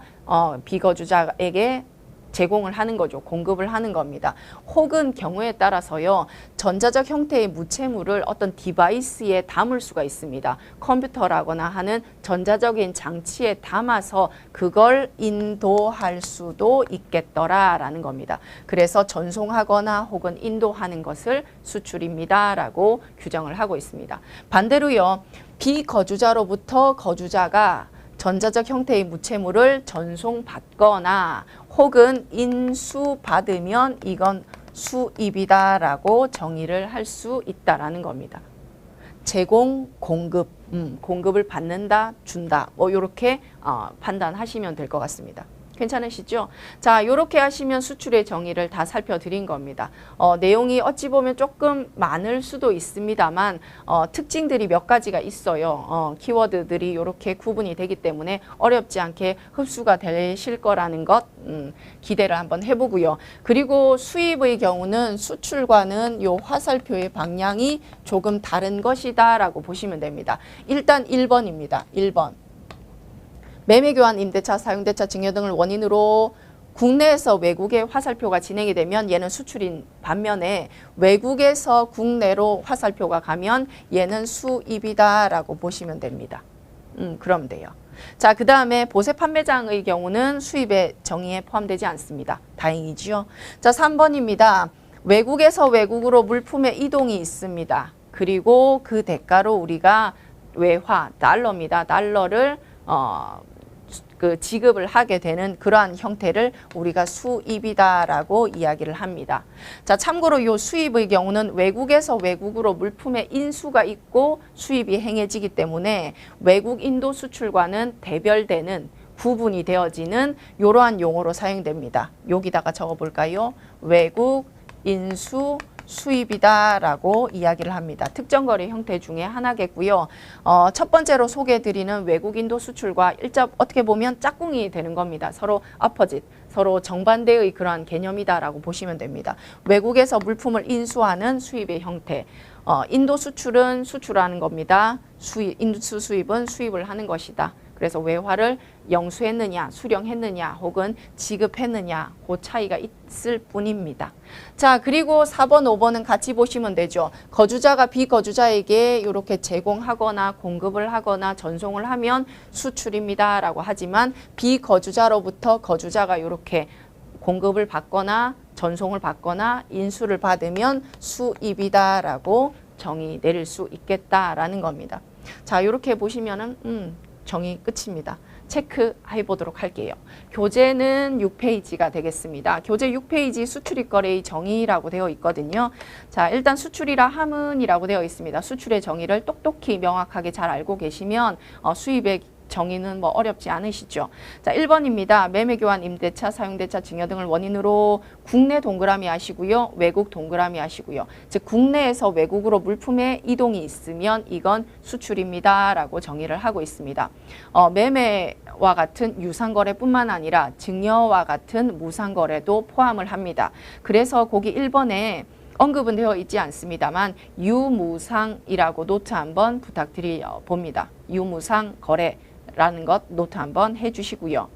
비거주자에게 제공을 하는 거죠. 공급을 하는 겁니다. 혹은 경우에 따라서요. 전자적 형태의 무체물을 어떤 디바이스에 담을 수가 있습니다. 컴퓨터라거나 하는 전자적인 장치에 담아서 그걸 인도할 수도 있겠더라라는 겁니다. 그래서 전송하거나 혹은 인도하는 것을 수출입니다. 라고 규정을 하고 있습니다. 반대로요. 비거주자로부터 거주자가 전자적 형태의 무체물을 전송받거나 혹은 인수받으면 이건 수입이다라고 정의를 할 수 있다라는 겁니다. 제공, 공급, 공급을 받는다, 준다, 뭐 이렇게 판단하시면 될 것 같습니다. 괜찮으시죠? 자, 이렇게 하시면 수출의 정의를 다 살펴드린 겁니다. 내용이 어찌 보면 조금 많을 수도 있습니다만 특징들이 몇 가지가 있어요. 키워드들이 이렇게 구분이 되기 때문에 어렵지 않게 흡수가 되실 거라는 것 기대를 한번 해보고요. 그리고 수입의 경우는 수출과는 요 화살표의 방향이 조금 다른 것이다 라고 보시면 됩니다. 일단 1번입니다. 1번. 매매교환, 임대차, 사용대차, 증여 등을 원인으로 국내에서 외국에 화살표가 진행이 되면 얘는 수출인 반면에 외국에서 국내로 화살표가 가면 얘는 수입이다라고 보시면 됩니다. 그럼 돼요. 자, 그 다음에 보세 판매장의 경우는 수입의 정의에 포함되지 않습니다. 다행이지요. 자, 3번입니다. 외국에서 외국으로 물품의 이동이 있습니다. 그리고 그 대가로 우리가 외화, 달러입니다. 달러를 지급을 하게 되는 그러한 형태를 우리가 수입이다라고 이야기를 합니다. 자, 참고로 이 수입의 경우는 외국에서 외국으로 물품의 인수가 있고 수입이 행해지기 때문에 외국 인도 수출과는 대별되는 구분이 되어지는 이러한 용어로 사용됩니다. 여기다가 적어볼까요? 외국 인수 수입이다라고 이야기를 합니다. 특정거래 형태 중에 하나겠고요. 첫 번째로 소개해드리는 외국인도 수출과 어떻게 보면 짝꿍이 되는 겁니다. 서로 어퍼짓, 서로 정반대의 그러한 개념이다라고 보시면 됩니다. 외국에서 물품을 인수하는 수입의 형태. 인도 수출은 수출하는 겁니다. 인수 수입은 수입을 하는 것이다. 그래서 외화를 영수했느냐, 수령했느냐, 혹은 지급했느냐, 그 차이가 있을 뿐입니다. 자, 그리고 4번, 5번은 같이 보시면 되죠. 거주자가 비거주자에게 이렇게 제공하거나 공급을 하거나 전송을 하면 수출입니다. 라고 하지만 비거주자로부터 거주자가 이렇게 공급을 받거나 전송을 받거나 인수를 받으면 수입이다. 라고 정의 내릴 수 있겠다라는 겁니다. 자, 이렇게 보시면은 정의 끝입니다. 체크해 보도록 할게요. 교재는 6페이지가 되겠습니다. 교재 6페이지 수출입 거래의 정의라고 되어 있거든요. 자, 일단 수출이라 함은이라고 되어 있습니다. 수출의 정의를 똑똑히 명확하게 잘 알고 계시면 수입의 정의는 뭐 어렵지 않으시죠. 자, 1번입니다. 매매교환, 임대차, 사용대차, 증여 등을 원인으로 국내 동그라미 하시고요. 외국 동그라미 하시고요. 즉 국내에서 외국으로 물품의 이동이 있으면 이건 수출입니다. 라고 정의를 하고 있습니다. 매매와 같은 유상거래뿐만 아니라 증여와 같은 무상거래도 포함을 합니다. 그래서 거기 1번에 언급은 되어 있지 않습니다만 유무상이라고 노트 한번 부탁드려 봅니다. 유무상 거래 라는 것 노트 한번 해주시고요.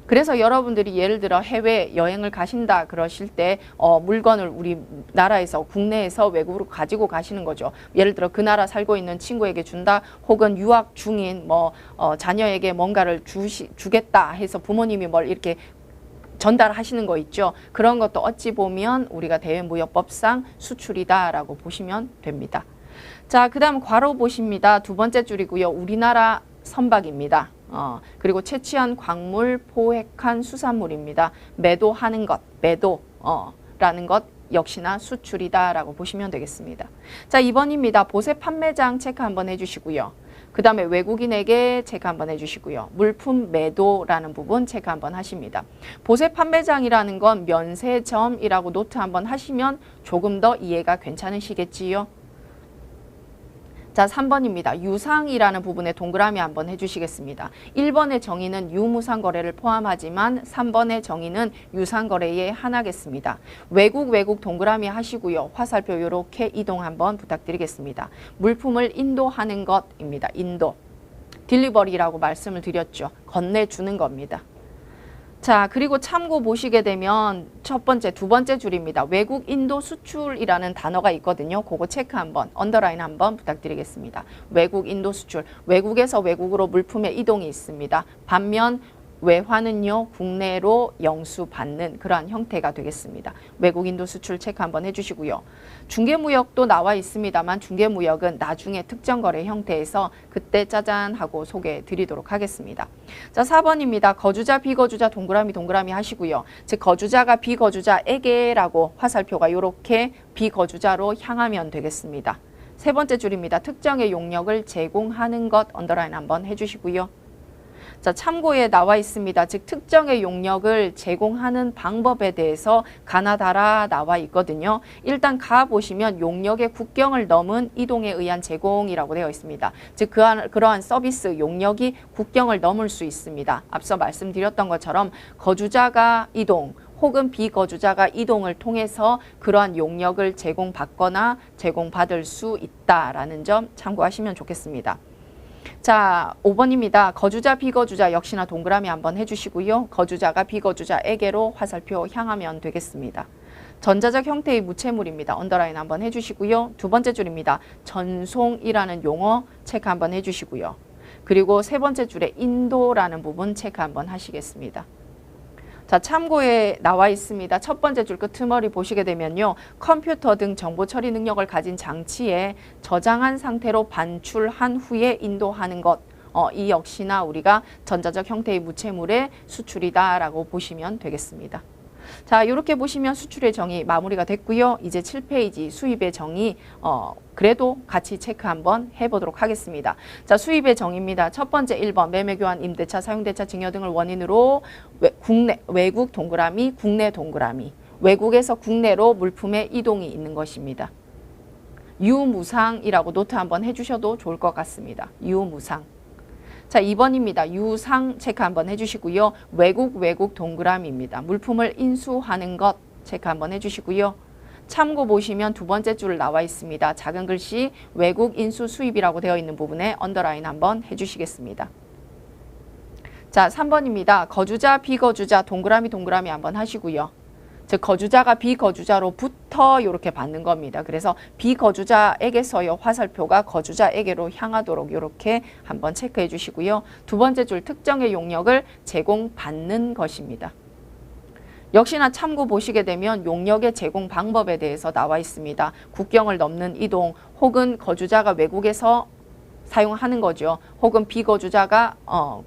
그래서 여러분들이 예를 들어 해외 여행을 가신다 그러실 때 물건을 우리 나라에서 국내에서 외국으로 가지고 가시는 거죠. 예를 들어 그 나라 살고 있는 친구에게 준다 혹은 유학 중인 자녀에게 뭔가를 주겠다 해서 부모님이 뭘 이렇게 전달하시는 거 있죠. 그런 것도 어찌 보면 우리가 대외무역법상 수출이다라고 보시면 됩니다. 자, 그 다음 괄호 보십니다. 두 번째 줄이고요. 우리나라 선박입니다. 그리고 채취한 광물, 포획한 수산물입니다. 매도하는 것, 매도라는 것 역시나 수출이다라고 보시면 되겠습니다. 자, 2번입니다. 보세 판매장 체크 한번 해주시고요. 그 다음에 외국인에게 체크 한번 해주시고요. 물품 매도라는 부분 체크 한번 하십니다. 보세 판매장이라는 건 면세점이라고 노트 한번 하시면 조금 더 이해가 괜찮으시겠지요. 자, 3번입니다. 유상이라는 부분에 동그라미 한번 해주시겠습니다. 1번의 정의는 유무상 거래를 포함하지만 3번의 정의는 유상 거래에 한하겠습니다. 외국 동그라미 하시고요. 화살표 이렇게 이동 한번 부탁드리겠습니다. 물품을 인도하는 것입니다. 인도. 딜리버리라고 말씀을 드렸죠. 건네주는 겁니다. 자, 그리고 참고 보시게 되면 첫 번째, 두 번째 줄입니다. 외국 인도 수출이라는 단어가 있거든요. 그거 체크 한번, 언더라인 한번 부탁드리겠습니다. 외국 인도 수출, 외국에서 외국으로 물품의 이동이 있습니다. 반면 외화는요, 국내로 영수받는 그러한 형태가 되겠습니다. 외국 인도 수출 체크 한번 해주시고요. 중개무역도 나와 있습니다만 중개무역은 나중에 특정 거래 형태에서 그때 짜잔 하고 소개해 드리도록 하겠습니다. 자, 4번입니다. 거주자, 비거주자 동그라미 하시고요. 즉 거주자가 비거주자에게라고 화살표가 이렇게 비거주자로 향하면 되겠습니다. 세 번째 줄입니다. 특정의 용역을 제공하는 것 언더라인 한번 해주시고요. 자, 참고에 나와 있습니다. 즉 특정의 용역을 제공하는 방법에 대해서 가나다라 나와 있거든요. 일단 가보시면 용역의 국경을 넘은 이동에 의한 제공이라고 되어 있습니다. 즉 그러한 서비스 용역이 국경을 넘을 수 있습니다. 앞서 말씀드렸던 것처럼 거주자가 이동 혹은 비거주자가 이동을 통해서 그러한 용역을 제공받거나 제공받을 수 있다라는 점 참고하시면 좋겠습니다. 자, 5번입니다. 거주자, 비거주자 역시나 동그라미 한번 해주시고요. 거주자가 비거주자에게로 화살표 향하면 되겠습니다. 전자적 형태의 무채물입니다. 언더라인 한번 해주시고요. 두 번째 줄입니다. 전송이라는 용어 체크 한번 해주시고요. 그리고 세 번째 줄에 인도라는 부분 체크 한번 하시겠습니다. 자, 참고에 나와 있습니다. 첫 번째 줄 끝머리 보시게 되면요. 컴퓨터 등 정보 처리 능력을 가진 장치에 저장한 상태로 반출한 후에 인도하는 것. 이 역시나 우리가 전자적 형태의 무채물의 수출이다라고 보시면 되겠습니다. 자, 이렇게 보시면 수출의 정의 마무리가 됐고요. 이제 7페이지 수입의 정의 그래도 같이 체크 한번 해보도록 하겠습니다. 자, 수입의 정의입니다. 첫 번째 1번 매매교환, 임대차, 사용대차, 증여 등을 원인으로 외국 동그라미, 국내 동그라미. 외국에서 국내로 물품의 이동이 있는 것입니다. 유무상이라고 노트 한번 해주셔도 좋을 것 같습니다. 유무상. 자, 2번입니다. 유상 체크 한번 해주시고요. 외국 동그라미입니다. 물품을 인수하는 것 체크 한번 해주시고요. 참고 보시면 두 번째 줄 나와 있습니다. 작은 글씨 외국 인수 수입이라고 되어 있는 부분에 언더라인 한번 해주시겠습니다. 자, 3번입니다. 거주자, 비거주자 동그라미 한번 하시고요. 즉 거주자가 비거주자로부터 이렇게 받는 겁니다. 그래서 비거주자에게서요 화살표가 거주자에게로 향하도록 이렇게 한번 체크해 주시고요. 두 번째 줄 특정의 용역을 제공받는 것입니다. 역시나 참고 보시게 되면 용역의 제공 방법에 대해서 나와 있습니다. 국경을 넘는 이동 혹은 거주자가 외국에서 사용하는 거죠. 혹은 비거주자가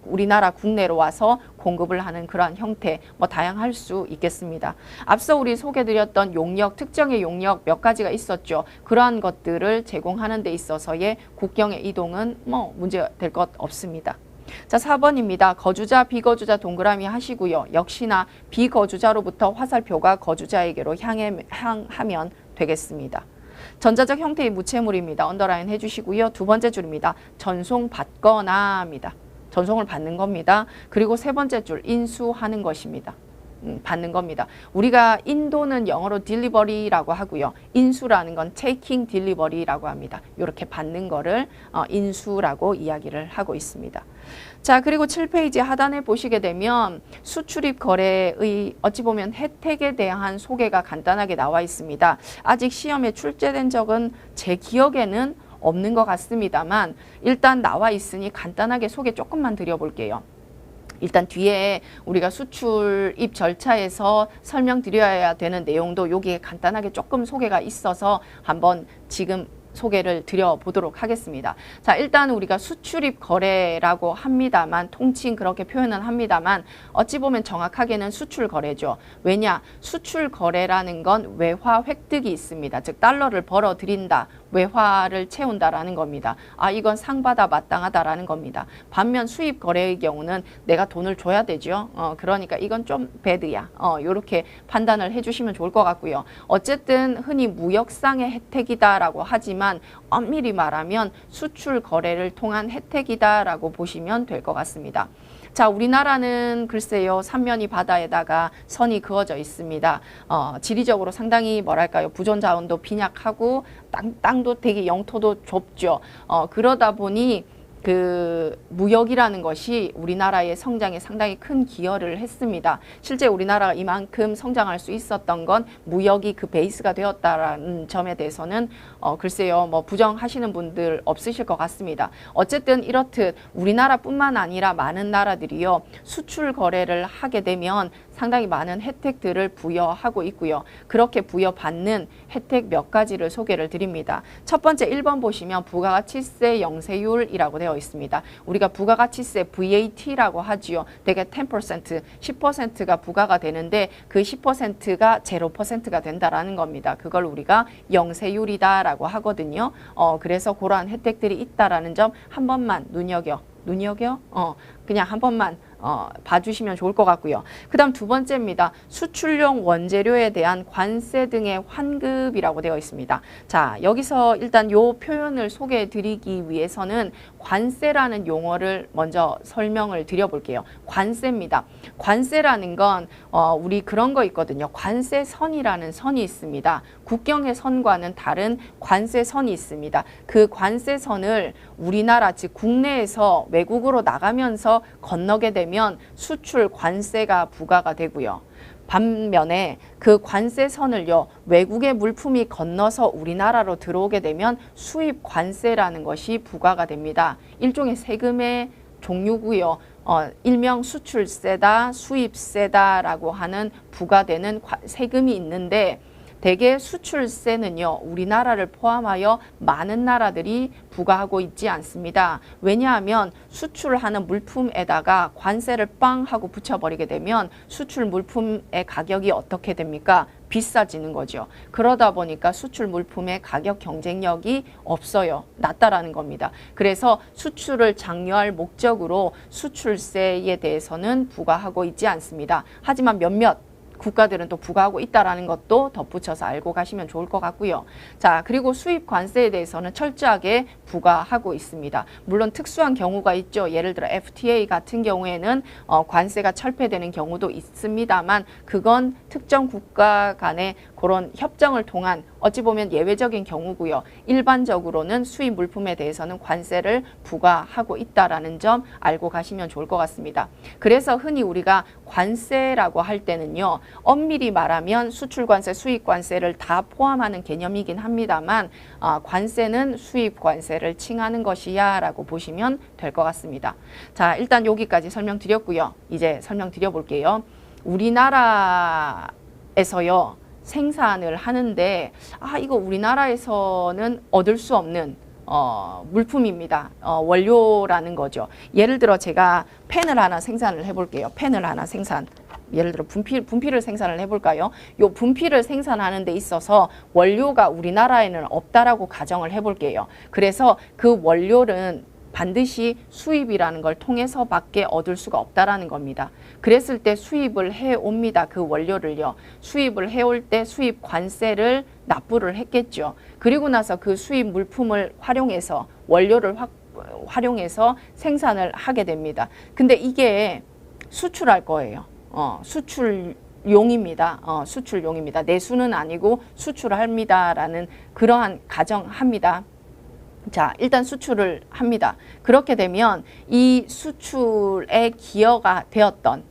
우리나라 국내로 와서 공급을 하는 그러한 형태 다양할 수 있겠습니다. 앞서 우리 소개드렸던 용역, 특정의 용역 몇 가지가 있었죠. 그러한 것들을 제공하는 데 있어서의 국경의 이동은 문제될 것 없습니다. 자, 4번입니다. 거주자, 비거주자 동그라미 하시고요. 역시나 비거주자로부터 화살표가 거주자에게로 향하면 되겠습니다. 전자적 형태의 무채물입니다. 언더라인 해주시고요. 두 번째 줄입니다. 전송받거나 합니다. 전송을 받는 겁니다. 그리고 세 번째 줄 인수하는 것입니다. 받는 겁니다. 우리가 인도는 영어로 delivery라고 하고요. 인수라는 건 taking delivery라고 합니다. 이렇게 받는 거를 인수라고 이야기를 하고 있습니다. 자, 그리고 7페이지 하단에 보시게 되면 수출입 거래의 어찌 보면 혜택에 대한 소개가 간단하게 나와 있습니다. 아직 시험에 출제된 적은 제 기억에는 없는 것 같습니다만 일단 나와 있으니 간단하게 소개 조금만 드려볼게요. 일단 뒤에 우리가 수출입 절차에서 설명드려야 되는 내용도 여기에 간단하게 조금 소개가 있어서 한번 지금 소개를 드려보도록 하겠습니다. 자, 일단 우리가 수출입 거래라고 합니다만 통칭 그렇게 표현은 합니다만 어찌 보면 정확하게는 수출 거래죠. 왜냐? 수출 거래라는 건 외화 획득이 있습니다. 즉 달러를 벌어들인다 외화를 채운다라는 겁니다. 아, 이건 상받아 마땅하다라는 겁니다. 반면 수입 거래의 경우는 내가 돈을 줘야 되죠. 그러니까 이건 좀 배드야. 요렇게 판단을 해주시면 좋을 것 같고요. 어쨌든 흔히 무역상의 혜택이다라고 하지만 엄밀히 말하면 수출 거래를 통한 혜택이다라고 보시면 될 것 같습니다. 자, 우리나라는 글쎄요, 삼면이 바다에다가 선이 그어져 있습니다. 지리적으로 상당히 뭐랄까요, 부존 자원도 빈약하고 땅도 되게 영토도 좁죠. 그러다 보니 그 무역이라는 것이 우리나라의 성장에 상당히 큰 기여를 했습니다. 실제 우리나라가 이만큼 성장할 수 있었던 건 무역이 그 베이스가 되었다라는 점에 대해서는 글쎄요, 뭐 부정하시는 분들 없으실 것 같습니다. 어쨌든 이렇듯 우리나라뿐만 아니라 많은 나라들이요, 수출 거래를 하게 되면 상당히 많은 혜택들을 부여하고 있고요. 그렇게 부여받는 혜택 몇 가지를 소개를 드립니다. 첫 번째 1번 보시면 부가가치세 영세율이라고 되어 있습니다. 우리가 부가가치세 VAT라고 하지요. 대개 10%, 10%가 부과가 되는데 그 10%가 0%가 된다라는 겁니다. 그걸 우리가 영세율이다라고 하거든요. 그래서 그러한 혜택들이 있다라는 점 한 번만 그냥 한 번만 봐주시면 좋을 것 같고요. 그 다음 두 번째입니다. 수출용 원재료에 대한 관세 등의 환급이라고 되어 있습니다. 자, 여기서 일단 요 표현을 소개해 드리기 위해서는 관세라는 용어를 먼저 설명을 드려볼게요. 관세입니다. 관세라는 건 우리 그런 거 있거든요. 관세선이라는 선이 있습니다. 국경의 선과는 다른 관세선이 있습니다. 그 관세선을 우리나라 즉 국내에서 외국으로 나가면서 건너게 되면 수출 관세가 부과가 되고요. 반면에 그 관세선을요, 외국의 물품이 건너서 우리나라로 들어오게 되면 수입 관세라는 것이 부과가 됩니다. 일종의 세금의 종류고요. 일명 수출세다, 수입세다라고 하는 부과되는 세금이 있는데 대개 수출세는요, 우리나라를 포함하여 많은 나라들이 부과하고 있지 않습니다. 왜냐하면 수출하는 물품에다가 관세를 빵 하고 붙여버리게 되면 수출 물품의 가격이 어떻게 됩니까? 비싸지는 거죠. 그러다 보니까 수출 물품의 가격 경쟁력이 없어요. 낮다라는 겁니다. 그래서 수출을 장려할 목적으로 수출세에 대해서는 부과하고 있지 않습니다. 하지만 몇몇 국가들은 또 부과하고 있다는 것도 덧붙여서 알고 가시면 좋을 것 같고요. 자, 그리고 수입 관세에 대해서는 철저하게 부과하고 있습니다. 물론 특수한 경우가 있죠. 예를 들어 FTA 같은 경우에는 관세가 철폐되는 경우도 있습니다만 그건 특정 국가 간의 그런 협정을 통한 어찌 보면 예외적인 경우고요. 일반적으로는 수입 물품에 대해서는 관세를 부과하고 있다는 점 알고 가시면 좋을 것 같습니다. 그래서 흔히 우리가 관세라고 할 때는요, 엄밀히 말하면 수출관세, 수입관세를 다 포함하는 개념이긴 합니다만 관세는 수입관세를 칭하는 것이야 라고 보시면 될 것 같습니다. 자, 일단 여기까지 설명드렸고요. 이제 설명드려 볼게요. 우리나라에서요, 생산을 하는데 이거 우리나라에서는 얻을 수 없는 물품입니다. 원료라는 거죠. 예를 들어 제가 펜을 하나 생산을 해볼게요. 펜을 하나 예를 들어 분필을 생산을 해볼까요? 요 분필을 생산하는 데 있어서 원료가 우리나라에는 없다라고 가정을 해볼게요. 그래서 그 원료는 반드시 수입이라는 걸 통해서밖에 얻을 수가 없다라는 겁니다. 그랬을 때 수입을 해옵니다. 그 원료를요. 수입을 해올 때 수입 관세를 납부를 했겠죠. 그리고 나서 그 수입 물품을 활용해서 원료를 활용해서 생산을 하게 됩니다. 근데 이게 수출할 거예요. 수출용입니다. 수출용입니다. 내수는 아니고 수출합니다라는 그러한 가정합니다. 자, 일단 수출을 합니다. 그렇게 되면 이 수출에 기여가 되었던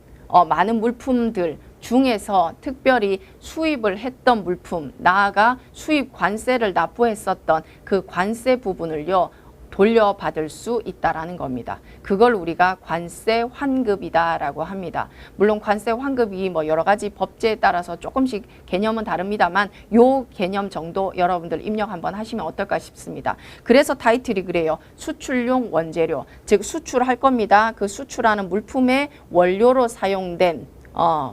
많은 물품들 중에서 특별히 수입을 했던 물품, 나아가 수입 관세를 납부했었던 그 관세 부분을요, 돌려받을 수 있다라는 겁니다. 그걸 우리가 관세 환급이다라고 합니다. 물론 관세 환급이 뭐 여러 가지 법제에 따라서 조금씩 개념은 다릅니다만 요 개념 정도 여러분들 입력 한번 하시면 어떨까 싶습니다. 그래서 타이틀이 그래요. 수출용 원재료, 즉 수출할 겁니다. 그 수출하는 물품의 원료로 사용된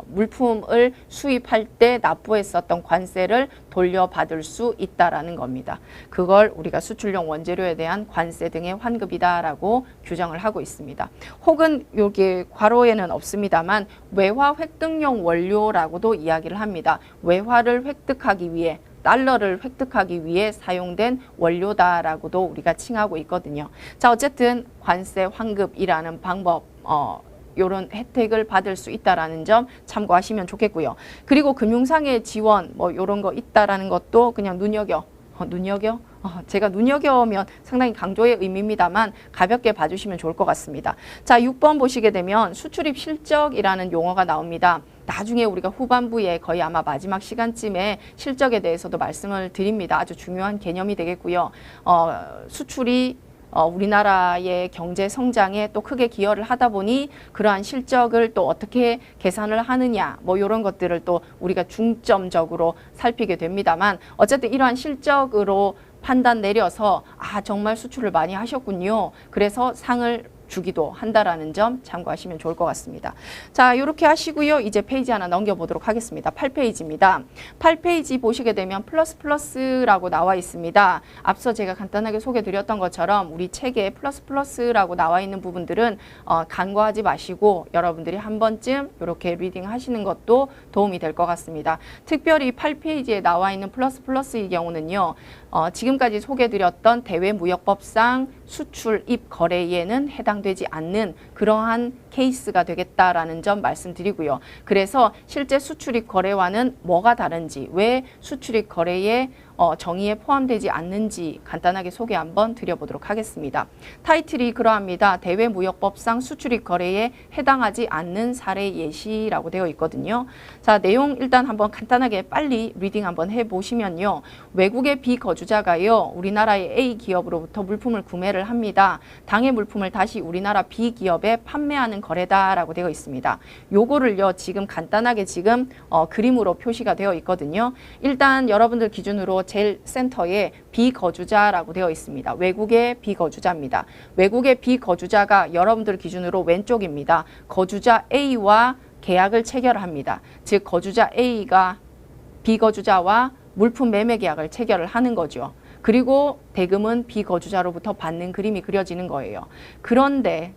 물품을 수입할 때 납부했었던 관세를 돌려받을 수 있다라는 겁니다. 그걸 우리가 수출용 원재료에 대한 관세 등의 환급이다라고 규정을 하고 있습니다. 혹은 여기 괄호에는 없습니다만 외화 획득용 원료라고도 이야기를 합니다. 외화를 획득하기 위해 달러를 획득하기 위해 사용된 원료다라고도 우리가 칭하고 있거든요. 자, 어쨌든 관세 환급이라는 방법, 요런 혜택을 받을 수 있다라는 점 참고하시면 좋겠고요. 그리고 금융상의 지원 뭐 요런 거 있다라는 것도 그냥 제가 눈여겨면 상당히 강조의 의미입니다만 가볍게 봐주시면 좋을 것 같습니다. 자, 6번 보시게 되면 수출입 실적이라는 용어가 나옵니다. 나중에 우리가 후반부에 거의 아마 마지막 시간쯤에 실적에 대해서도 말씀을 드립니다. 아주 중요한 개념이 되겠고요. 수출이 우리나라의 경제 성장에 또 크게 기여를 하다 보니 그러한 실적을 또 어떻게 계산을 하느냐 뭐 이런 것들을 또 우리가 중점적으로 살피게 됩니다만 어쨌든 이러한 실적으로 판단 내려서 정말 수출을 많이 하셨군요. 그래서 상을 주기도 한다라는 점 참고하시면 좋을 것 같습니다. 자, 이렇게 하시고요. 이제 페이지 하나 넘겨보도록 하겠습니다. 8페이지입니다. 8페이지 보시게 되면 플러스라고 나와 있습니다. 앞서 제가 간단하게 소개드렸던 것처럼 우리 책에 플러스라고 나와 있는 부분들은 간과하지 마시고 여러분들이 한 번쯤 이렇게 리딩 하시는 것도 도움이 될 것 같습니다. 특별히 8페이지에 나와 있는 플러스의 경우는요. 지금까지 소개드렸던 대외무역법상 수출입 거래에는 해당되지 않는 그러한 케이스가 되겠다라는 점 말씀드리고요. 그래서 실제 수출입 거래와는 뭐가 다른지, 왜 수출입 거래에 정의에 포함되지 않는지 간단하게 소개 한번 드려보도록 하겠습니다. 타이틀이 그러합니다. 대외무역법상 수출입 거래에 해당하지 않는 사례 예시라고 되어 있거든요. 자, 내용 일단 한번 간단하게 빨리 리딩 한번 해보시면요. 외국의 비거주자가요. 우리나라의 A 기업으로부터 물품을 구매를 합니다. 당해 물품을 다시 우리나라 B 기업에 판매하는 거래다라고 되어 있습니다. 요거를요. 지금 간단하게 지금 그림으로 표시가 되어 있거든요. 일단 여러분들 기준으로 제일 센터에 비거주자라고 되어 있습니다. 외국의 비거주자입니다. 외국의 비거주자가 여러분들 기준으로 왼쪽입니다. 거주자 A와 계약을 체결합니다. 즉 거주자 A가 비거주자와 물품 매매 계약을 체결을 하는 거죠. 그리고 대금은 비거주자로부터 받는 그림이 그려지는 거예요. 그런데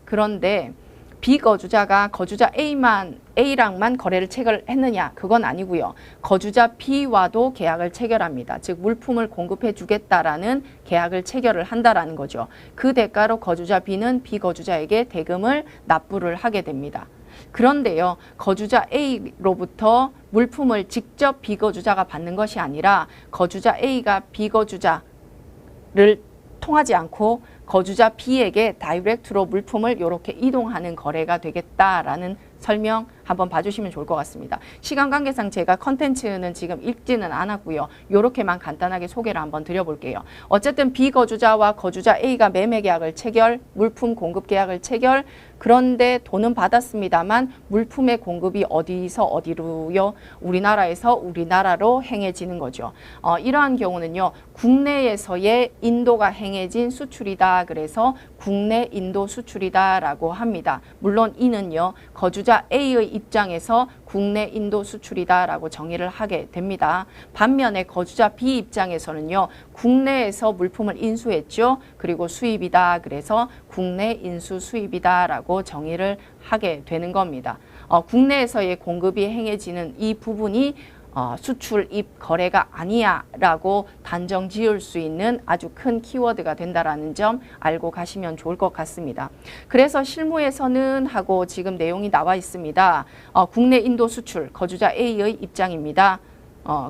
비거주자가 거주자 A랑만 거래를 체결했느냐? 그건 아니고요. 거주자 B와도 계약을 체결합니다. 즉 물품을 공급해 주겠다라는 계약을 체결을 한다라는 거죠. 그 대가로 거주자 B는 비거주자에게 대금을 납부를 하게 됩니다. 그런데요, 거주자 A로부터 물품을 직접 비거주자가 받는 것이 아니라 거주자 A가 비거주자를 통하지 않고 거주자 B에게 다이렉트로 물품을 이렇게 이동하는 거래가 되겠다라는 설명 한번 봐주시면 좋을 것 같습니다. 시간 관계상 제가 컨텐츠는 지금 읽지는 않았고요. 이렇게만 간단하게 소개를 한번 드려볼게요. 어쨌든 비거주자와 거주자 A가 매매 계약을 체결, 물품 공급 계약을 체결, 그런데 돈은 받았습니다만 물품의 공급이 어디서 어디로요? 우리나라에서 우리나라로 행해지는 거죠. 이러한 경우는요. 국내에서의 인도가 행해진 수출이다. 그래서 국내 인도 수출이다라고 합니다. 물론 이는요. 거주자 A의 입장에서 국내 인도 수출이다라고 정의를 하게 됩니다. 반면에 거주자 B 입장에서는요. 국내에서 물품을 인수했죠. 그리고 수입이다. 그래서 국내 인수 수입이다라고 정의를 하게 되는 겁니다. 국내에서의 공급이 행해지는 이 부분이 수출입 거래가 아니야 라고 단정 지을 수 있는 아주 큰 키워드가 된다라는 점 알고 가시면 좋을 것 같습니다. 그래서 실무에서는 하고 지금 내용이 나와 있습니다. 국내 인도 수출 거주자 A의 입장입니다.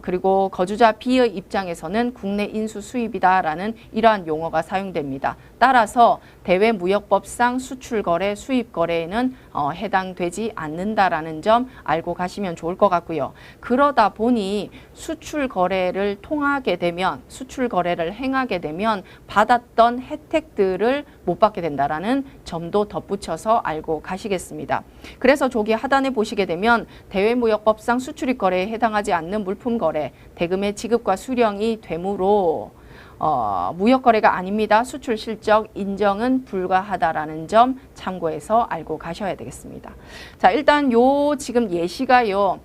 그리고 거주자 B의 입장에서는 국내 인수 수입이다라는 이러한 용어가 사용됩니다. 따라서 대외무역법상 수출거래, 수입거래에는 해당되지 않는다라는 점 알고 가시면 좋을 것 같고요. 그러다 보니 수출거래를 통하게 되면, 수출거래를 행하게 되면 받았던 혜택들을 못 받게 된다라는 점도 덧붙여서 알고 가시겠습니다. 그래서 저기 하단에 보시게 되면 대외무역법상 수출입 거래에 해당하지 않는 물품 거래, 대금의 지급과 수령이 되므로 무역 거래가 아닙니다. 수출 실적 인정은 불가하다라는 점 참고해서 알고 가셔야 되겠습니다. 자, 일단 요 지금 예시가요.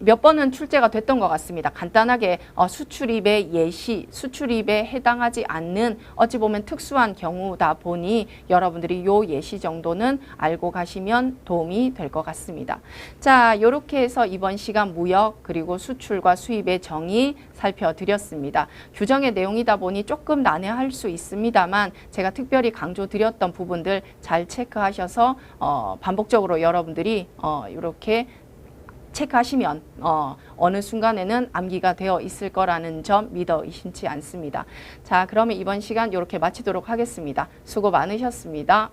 몇 번은 출제가 됐던 것 같습니다. 간단하게 수출입의 예시, 수출입에 해당하지 않는 어찌 보면 특수한 경우다 보니 여러분들이 요 예시 정도는 알고 가시면 도움이 될 것 같습니다. 자, 이렇게 해서 이번 시간 무역 그리고 수출과 수입의 정의 살펴드렸습니다. 규정의 내용이다 보니 조금 난해할 수 있습니다만 제가 특별히 강조드렸던 부분들 잘 체크하셔서 반복적으로 여러분들이 이렇게 체크하시면 어느 순간에는 암기가 되어 있을 거라는 점 믿어 의심치 않습니다. 자, 그러면 이번 시간 이렇게 마치도록 하겠습니다. 수고 많으셨습니다.